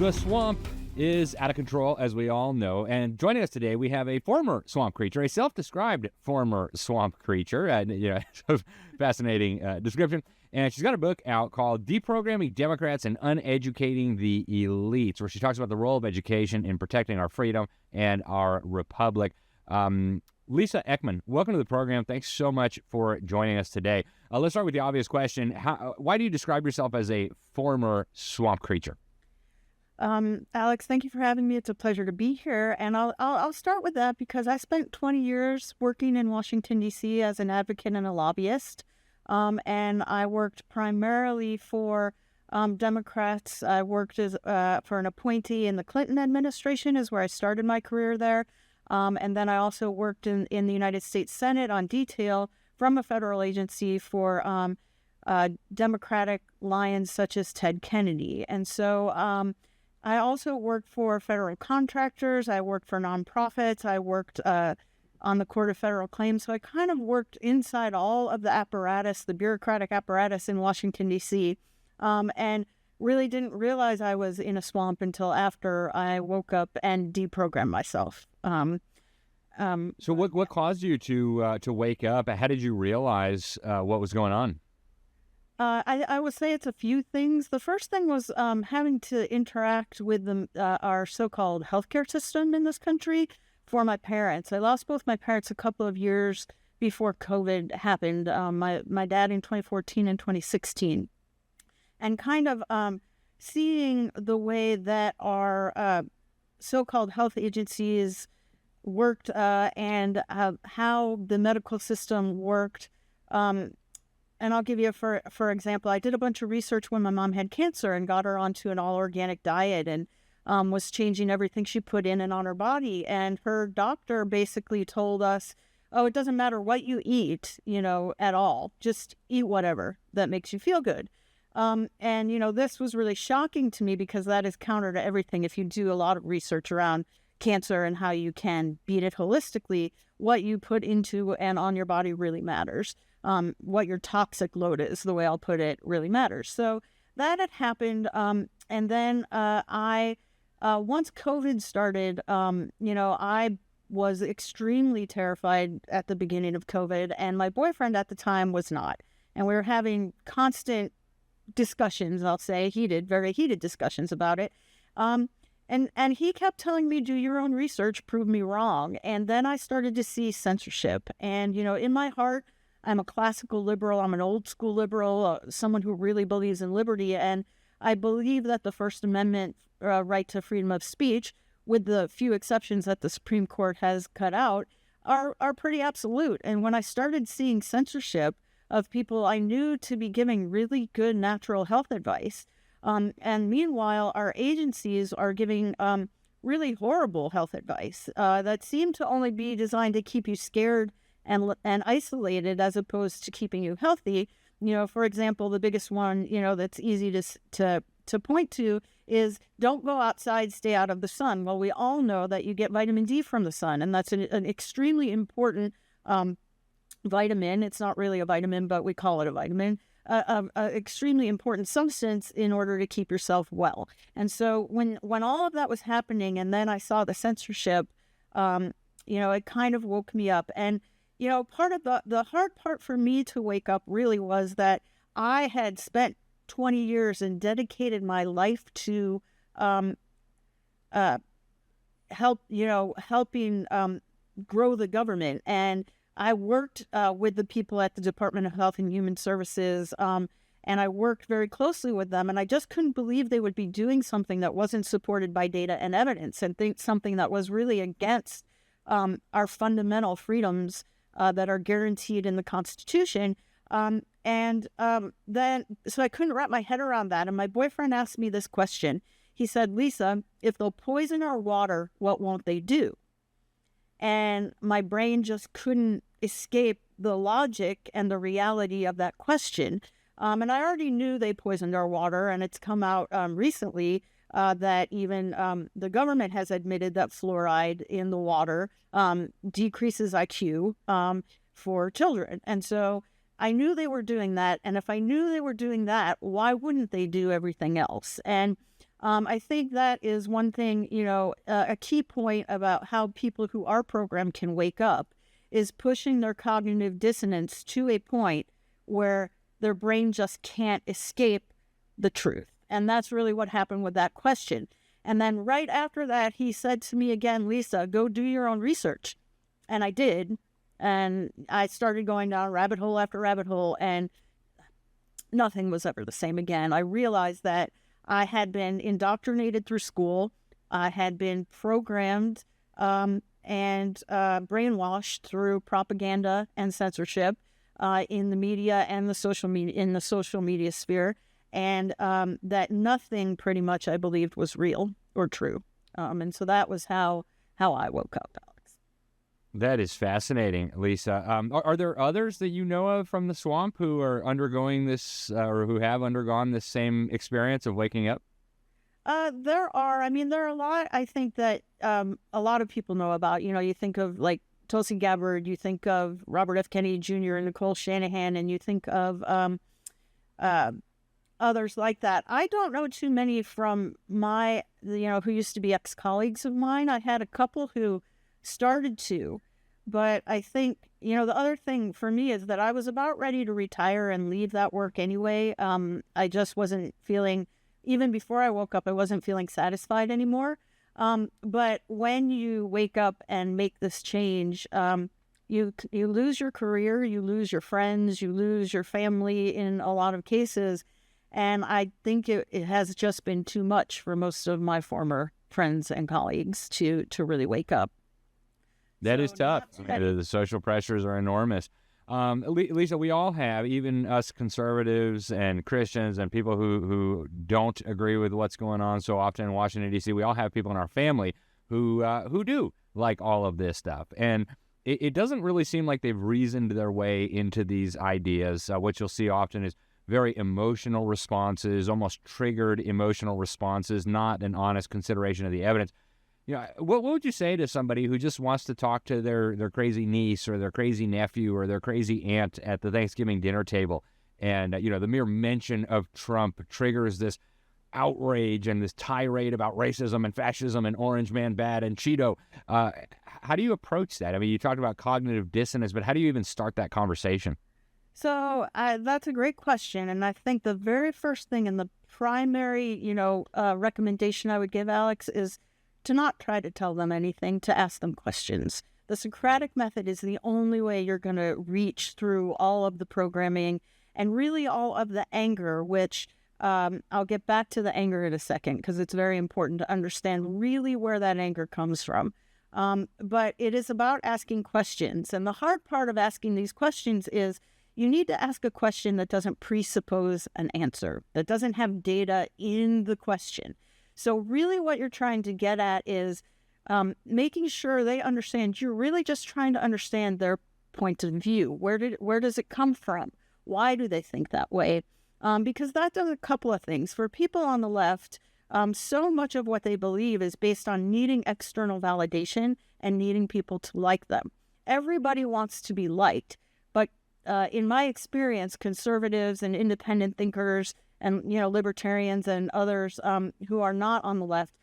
The swamp is out of control, as we all know. And joining us today, we have a former swamp creature, a self-described former swamp creature. Fascinating description. And she's got a book out called Deprogramming Democrats and Uneducating the Elites, where she talks about the role of education in protecting our freedom and our republic. Lisa Ekman, welcome to the program. Thanks so much for joining us today. Let's start with the obvious question. Why do you describe yourself as a former swamp creature? Alex, thank you for having me. It's a pleasure to be here. And I'll start with that because I spent 20 years working in Washington, D.C. as an advocate and a lobbyist. And I worked primarily for Democrats. I worked as for an appointee in the Clinton administration is where I started my career there. And then I also worked in the United States Senate on detail from a federal agency for Democratic lions such as Ted Kennedy. And so I also worked for federal contractors. I worked for nonprofits. I worked on the Court of Federal Claims. So I kind of worked inside all of the apparatus, the bureaucratic apparatus in Washington, D.C., and really didn't realize I was in a swamp until after I woke up and deprogrammed myself. So what caused you to wake up? How did you realize what was going on? I would say it's a few things. The first thing was having to interact with our so-called healthcare system in this country for my parents. I lost both my parents a couple of years before COVID happened, my dad in 2014 and 2016. And kind of seeing the way that our so-called health agencies worked and how the medical system worked. And I'll give you, for example, I did a bunch of research when my mom had cancer and got her onto an all-organic diet and was changing everything she put in and on her body. And her doctor basically told us, oh, it doesn't matter what you eat, at all. Just eat whatever that makes you feel good. And, this was really shocking to me because that is counter to everything. If you do a lot of research around cancer and how you can beat it holistically, what you put into and on your body really matters. What your toxic load is, the way I'll put it, really matters. So that had happened. And then once COVID started, I was extremely terrified at the beginning of COVID, and my boyfriend at the time was not. And we were having constant discussions, I'll say, very heated discussions about it. And he kept telling me, do your own research, prove me wrong. And then I started to see censorship. And, in my heart, I'm a classical liberal. I'm an old school liberal, someone who really believes in liberty. And I believe that the First Amendment right to freedom of speech, with the few exceptions that the Supreme Court has cut out, are pretty absolute. And when I started seeing censorship of people I knew to be giving really good natural health advice, and meanwhile, our agencies are giving really horrible health advice that seemed to only be designed to keep you scared and isolated as opposed to keeping you healthy. For example, the biggest one, that's easy to point to is don't go outside, stay out of the sun. Well, we all know that you get vitamin D from the sun, and that's an extremely important vitamin. It's not really a vitamin, but we call it a vitamin. Extremely important substance in order to keep yourself well. And so when all of that was happening, and then I saw the censorship, it kind of woke me up. And part of the hard part for me to wake up really was that I had spent 20 years and dedicated my life to helping grow the government. And I worked with the people at the Department of Health and Human Services, and I worked very closely with them. And I just couldn't believe they would be doing something that wasn't supported by data and evidence, and something that was really against our fundamental freedoms that are guaranteed in the Constitution. Then, so I couldn't wrap my head around that. And my boyfriend asked me this question. He said, Lisa, if they'll poison our water, what won't they do? And my brain just couldn't escape the logic and the reality of that question. And I already knew they poisoned our water, and it's come out recently that even the government has admitted that fluoride in the water decreases IQ for children. And so I knew they were doing that. And if I knew they were doing that, why wouldn't they do everything else? And I think that is one thing, a key point about how people who are programmed can wake up is pushing their cognitive dissonance to a point where their brain just can't escape the truth. And that's really what happened with that question. And then right after that, he said to me again, Lisa, go do your own research. And I did. And I started going down rabbit hole after rabbit hole, and nothing was ever the same again. I realized that I had been indoctrinated through school. I had been programmed and brainwashed through propaganda and censorship in the media and the social media sphere, and that nothing pretty much I believed was real or true. And so that was how I woke up, Alex. That is fascinating, Lisa. Are there others that you know of from the swamp who are undergoing this or who have undergone this same experience of waking up? There are. There are a lot, I think, that a lot of people know about. You think of like Tulsi Gabbard, you think of Robert F. Kennedy Jr. and Nicole Shanahan, and you think of others like that. I don't know too many from my, who used to be ex-colleagues of mine. I had a couple who started to, but I think, the other thing for me is that I was about ready to retire and leave that work anyway. I just wasn't feeling, even before I woke up, I wasn't feeling satisfied anymore. But when you wake up and make this change, you lose your career, you lose your friends, you lose your family in a lot of cases. And I think it has just been too much for most of my former friends and colleagues to really wake up. That is tough. The social pressures are enormous. Lisa, we all have, even us conservatives and Christians and people who don't agree with what's going on so often in Washington, D.C., we all have people in our family who do like all of this stuff. And it doesn't really seem like they've reasoned their way into these ideas. What you'll see often is very emotional responses, almost triggered emotional responses, not an honest consideration of the evidence. What would you say to somebody who just wants to talk to their crazy niece or their crazy nephew or their crazy aunt at the Thanksgiving dinner table, and the mere mention of Trump triggers this outrage and this tirade about racism and fascism and Orange Man bad and Cheeto? How do you approach that? You talked about cognitive dissonance, but how do you even start that conversation? So that's a great question, and I think the very first thing and the primary, recommendation I would give, Alex, is to not try to tell them anything, to ask them questions. The Socratic method is the only way you're going to reach through all of the programming and really all of the anger, which I'll get back to the anger in a second because it's very important to understand really where that anger comes from. But it is about asking questions. And the hard part of asking these questions is you need to ask a question that doesn't presuppose an answer, that doesn't have data in the question. So really what you're trying to get at is making sure they understand you're really just trying to understand their point of view. Where does it come from? Why do they think that way? Because that does a couple of things. For people on the left, so much of what they believe is based on needing external validation and needing people to like them. Everybody wants to be liked, but in my experience, conservatives and independent thinkers and libertarians and others who are not on the left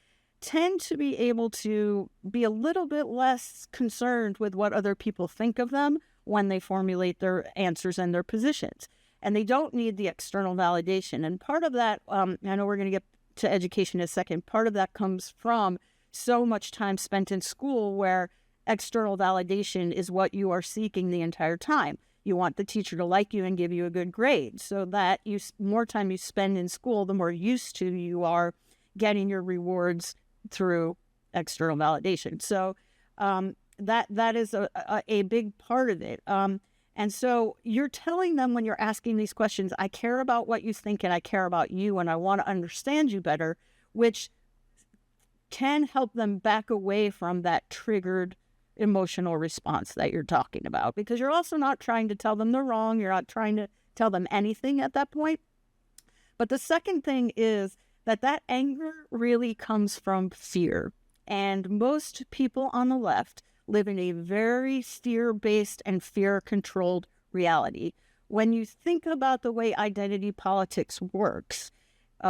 tend to be able to be a little bit less concerned with what other people think of them when they formulate their answers and their positions. And they don't need the external validation. And part of that, I know we're going to get to education in a second, part of that comes from so much time spent in school where external validation is what you are seeking the entire time. You want the teacher to like you and give you a good grade so that more time you spend in school, the more used to you are getting your rewards through external validation. So that is a big part of it. And so you're telling them when you're asking these questions, I care about what you think and I care about you and I want to understand you better, which can help them back away from that triggered emotional response that you're talking about, because you're also not trying to tell them they're wrong. You're not trying to tell them anything at that point. But the second thing is that anger really comes from fear. And most people on the left live in a very fear-based and fear-controlled reality. When you think about the way identity politics works,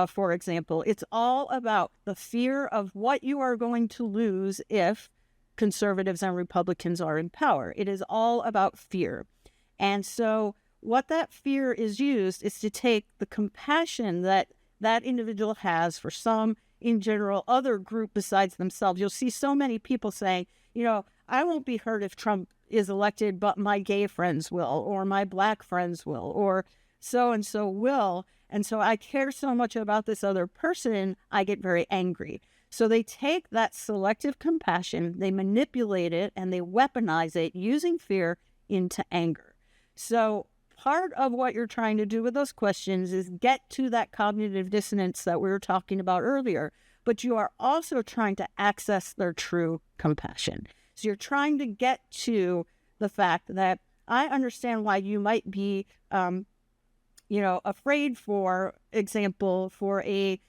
for example. It's all about the fear of what you are going to lose if conservatives and Republicans are in power. It is all about fear. And so what that fear is used is to take the compassion that that individual has for some, in general, other group besides themselves. You'll see so many people saying, I won't be hurt if Trump is elected, but my gay friends will, or my black friends will, or so-and-so will. And so I care so much about this other person, I get very angry. So they take that selective compassion, they manipulate it, and they weaponize it using fear into anger. So part of what you're trying to do with those questions is get to that cognitive dissonance that we were talking about earlier, but you are also trying to access their true compassion. So you're trying to get to the fact that I understand why you might be, afraid, for example, for a,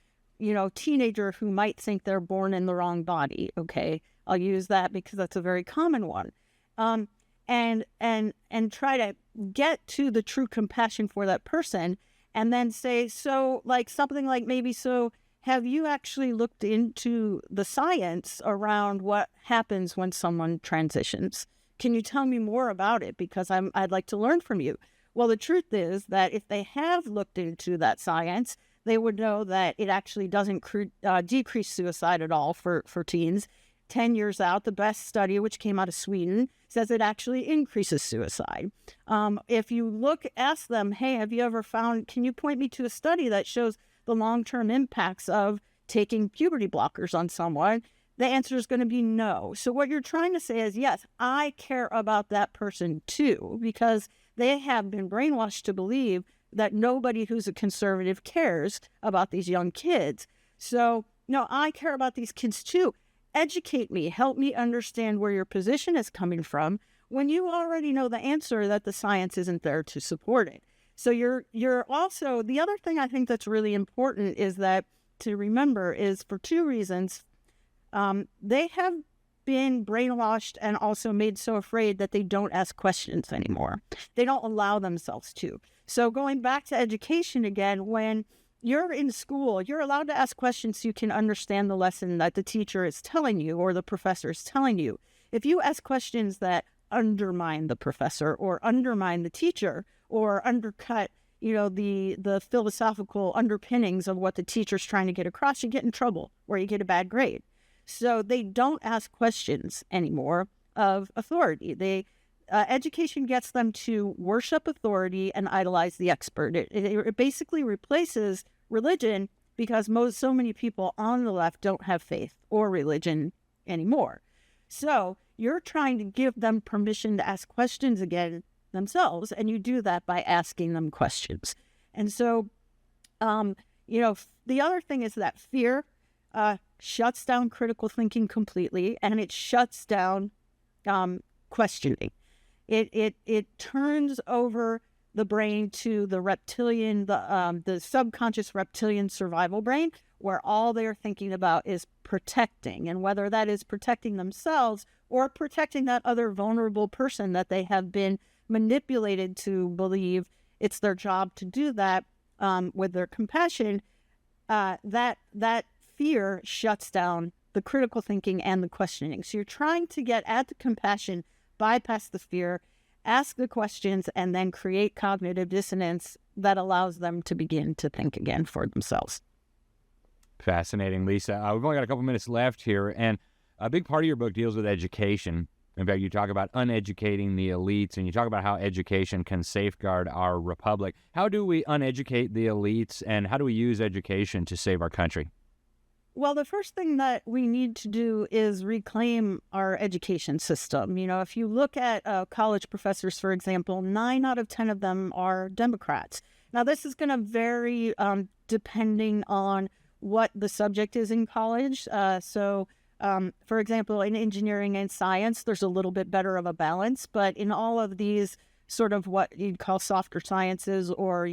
teenager who might think they're born in the wrong body. Okay, I'll use that because that's a very common one. And try to get to the true compassion for that person, and then say, so like something like maybe, so have you actually looked into the science around what happens when someone transitions? Can you tell me more about it? Because I'd like to learn from you. Well, the truth is that if they have looked into that science, they would know that it actually doesn't decrease suicide at all for teens. 10 years out, the best study, which came out of Sweden, says it actually increases suicide. If you ask them, hey, have you ever can you point me to a study that shows the long-term impacts of taking puberty blockers on someone? The answer is going to be no. So what you're trying to say is, yes, I care about that person too, because they have been brainwashed to believe that nobody who's a conservative cares about these young kids. So, no, I care about these kids too. Educate me, help me understand where your position is coming from when you already know the answer that the science isn't there to support it. So you're also, the other thing I think that's really important is that to remember is for two reasons. They have been brainwashed and also made so afraid that they don't ask questions anymore. They don't allow themselves to. So going back to education again, when you're in school, you're allowed to ask questions so you can understand the lesson that the teacher is telling you or the professor is telling you. If you ask questions that undermine the professor or undermine the teacher or undercut, the philosophical underpinnings of what the teacher's trying to get across, you get in trouble or you get a bad grade. So they don't ask questions anymore of authority. Education gets them to worship authority and idolize the expert. It basically replaces religion because so many people on the left don't have faith or religion anymore. So you're trying to give them permission to ask questions again themselves, and you do that by asking them questions. And so, the other thing is that fear shuts down critical thinking completely, and it shuts down questioning. It turns over the brain to the reptilian, the subconscious reptilian survival brain, where all they're thinking about is protecting, and whether that is protecting themselves or protecting that other vulnerable person that they have been manipulated to believe it's their job to do that with their compassion. That fear shuts down the critical thinking and the questioning. So you're trying to get at the compassion, bypass the fear, ask the questions, and then create cognitive dissonance that allows them to begin to think again for themselves. Fascinating, Lisa. We've only got a couple minutes left here, and a big part of your book deals with education. In fact, you talk about uneducating the elites, and you talk about how education can safeguard our republic. How do we uneducate the elites, and how do we use education to save our country? Well, the first thing that we need to do is reclaim our education system. If you look at college professors, for example, 9 out of 10 of them are Democrats. Now, this is going to vary depending on what the subject is in college. For example, in engineering and science, there's a little bit better of a balance. But in all of these sort of what you'd call softer sciences or,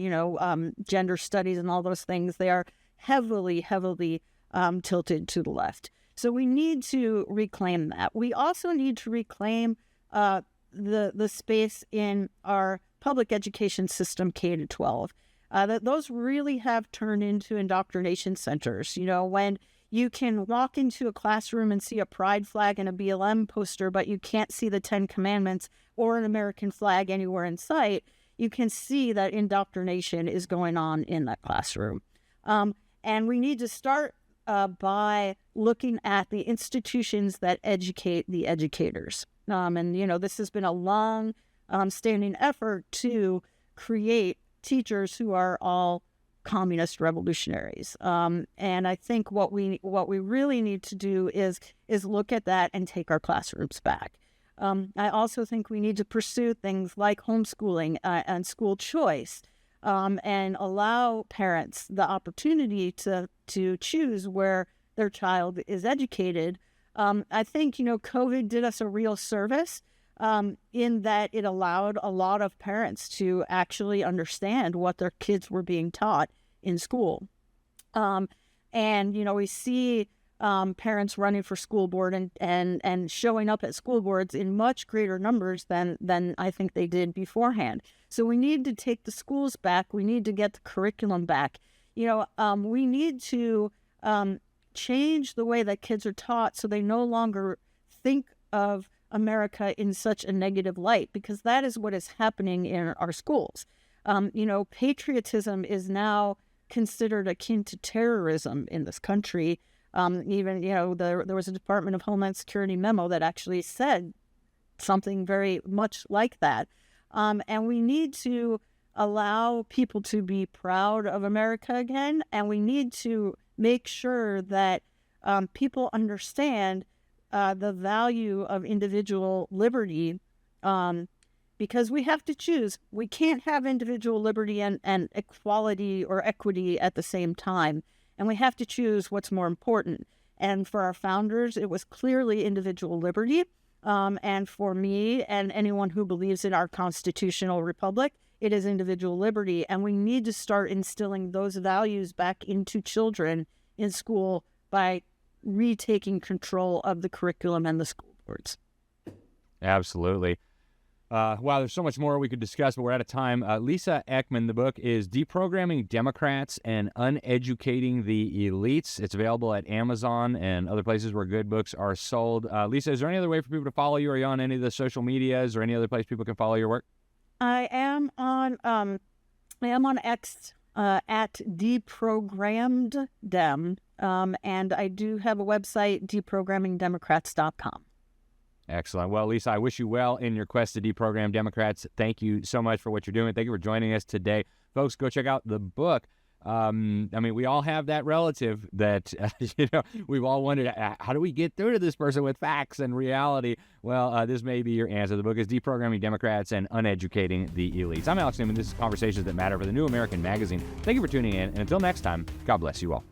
gender studies and all those things, they are heavily tilted to the left. So we need to reclaim that. We also need to reclaim the space in our public education system, K-12. that those really have turned into indoctrination centers. When you can walk into a classroom and see a pride flag and a BLM poster, but you can't see the 10 Commandments or an American flag anywhere in sight, you can see that indoctrination is going on in that classroom. And we need to start by looking at the institutions that educate the educators. This has been a long standing effort to create teachers who are all communist revolutionaries. And I think what we really need to do is look at that and take our classrooms back. I also think we need to pursue things like homeschooling and school choice, and allow parents the opportunity to choose where their child is educated. I think, COVID did us a real service in that it allowed a lot of parents to actually understand what their kids were being taught in school. We see parents running for school board and showing up at school boards in much greater numbers than I think they did beforehand. So we need to take the schools back. We need to get the curriculum back. We need to change the way that kids are taught so they no longer think of America in such a negative light, because that is what is happening in our schools. Patriotism is now considered akin to terrorism in this country. There was a Department of Homeland Security memo that actually said something very much like that. And we need to allow people to be proud of America again, and we need to make sure that people understand the value of individual liberty, because we have to choose. We can't have individual liberty and equality or equity at the same time, and we have to choose what's more important. And for our founders, it was clearly individual liberty, and for me and anyone who believes in our constitutional republic, it is individual liberty, and we need to start instilling those values back into children in school by retaking control of the curriculum and the school boards. Absolutely. Wow, there's so much more we could discuss, but we're out of time. Lisa Ekman, the book is Deprogramming Democrats and Uneducating the Elites. It's available at Amazon and other places where good books are sold. Lisa, is there any other way for people to follow you? Are you on any of the social medias or any other place people can follow your work? I am on X at Deprogrammed Dem, and I do have a website, deprogrammingdemocrats.com. Excellent. Well, Lisa, I wish you well in your quest to deprogram Democrats. Thank you so much for what you're doing. Thank you for joining us today. Folks, go check out the book. We all have that relative that, we've all wondered, how do we get through to this person with facts and reality? Well, this may be your answer. The book is Deprogramming Democrats and Uneducating the Elites. I'm Alex Newman. This is Conversations That Matter for the New American Magazine. Thank you for tuning in. And until next time, God bless you all.